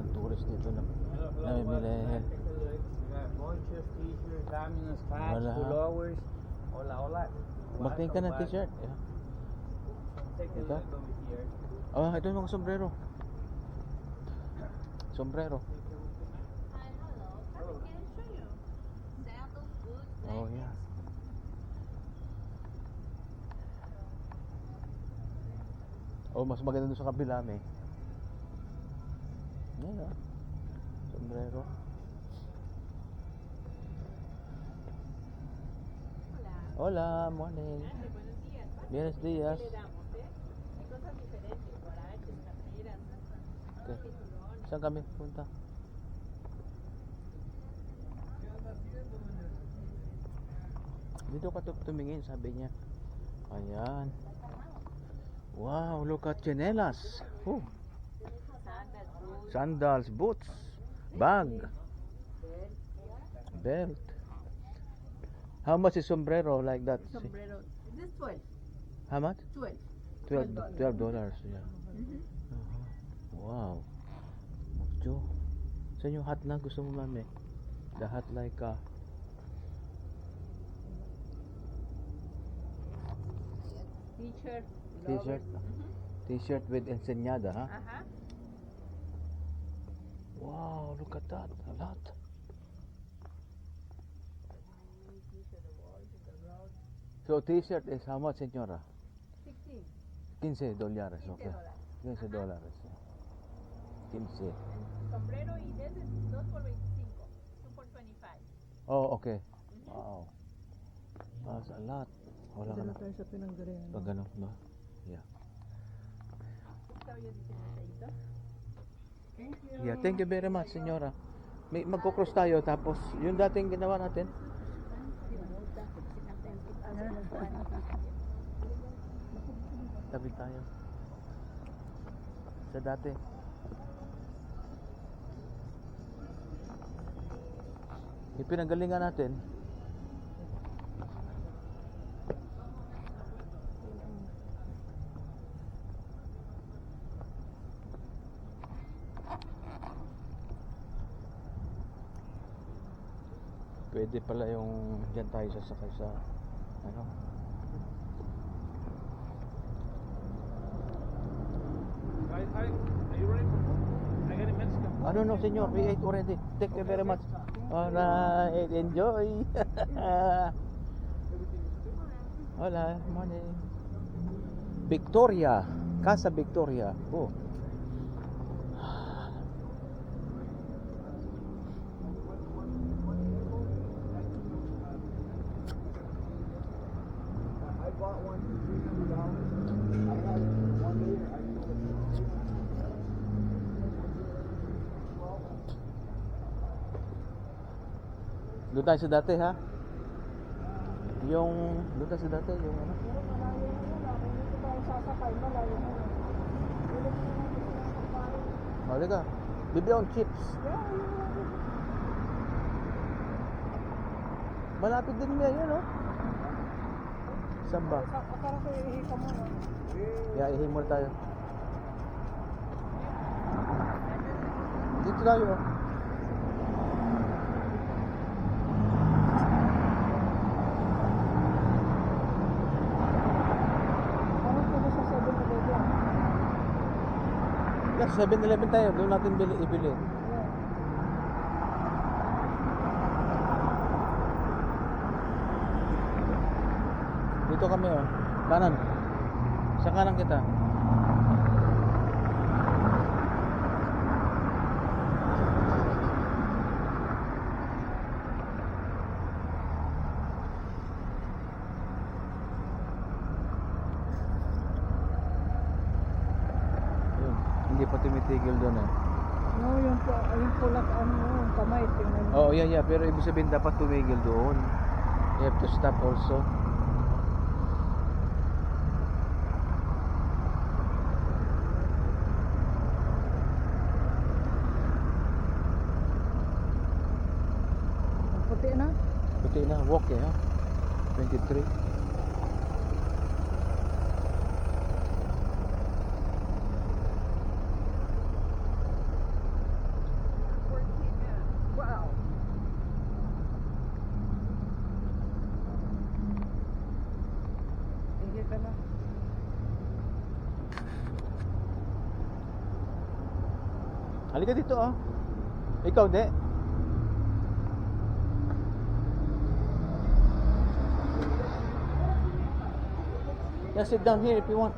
mga tourist dito na namimili. Ponchos, t-shirts, láminas, hats, Wala. pullovers. Hola. Magtingin ka ng t-shirt. Yeah. Take a Ito? look over here. Ito yung mga sombrero. Sombrero. Hi, hello. Come can I show you? Sandals, boots, Oh, leggings. yeah. Mas maganda doon sa kabila, may. Yan, sombrero. Hola, morning. Buenos días. Buenos días. ¿Qué le damos, Hay cosas diferentes, guaraches, carteras, Okay. cinturones. Saan kami punta? Dito ka tumingin, sabi niya. Ayan. Wow, look at chinelas. Oh. Sandals, boots, bag, belt. How much is sombrero like that? Sombrero. This 12. How much? 12. $12. Yeah. Wow. Mucho. Saan yung hat na gusto mo, mami? The hat like T-shirt. T-shirt. T-shirt with enseñada, ha? Wow, look at that. A lot. So t-shirt is how much, señora? 16. $15. Okay. $15. 15. Sombrero y this is 2 por 25. 2 por 25. Oh, okay. Wow. That's a lot. Wala ka na. tayo sa pinanggalingan. Pag ano, no? Yeah. Yeah, thank you very much, señora. May magko-cross tayo tapos yung dating ginawa natin. Tabi tayo. Sa dati. Yung pinanggalingan natin. Pwede pala yung dyan tayo sasakay sa ano. Are you ready for I got in Mexico. No, senyor, we ate already. Thank you very much. Alright, enjoy. Hola, morning. Victoria, Casa Victoria. Oh. I bought one for $300. I had it for 1 year. I sold it for Doon tayo sa dati, ha? Yung doon tayo sa dati, yung ano? Pero malayo na yun. Kung dito tayo sasakay, malayo na yun. Ulit na lang dito sasakay. Halika. Bibi on chips. Malapit din niya, yun, oh. Saan ba? Akala ko ihika mo na. Yeah, ihin muna tayo. Dito tayo, oh. Parang ko sa 7-Eleven. Yeah, 7-Eleven tayo. Doon natin ibili. Dito kami, oh. Kanan. Sa kanan kita. Yun. Hindi pa tumitigil doon, eh. No, yung pulak yung kamay. Tingnan mo. Oh, yeah. Pero ibig sabihin dapat tumigil doon. You have to stop also. Puti na. Puti na, walk eh, ha? 23. Halika dito ah. Ikaw, de. Yeah, sit down here if you want.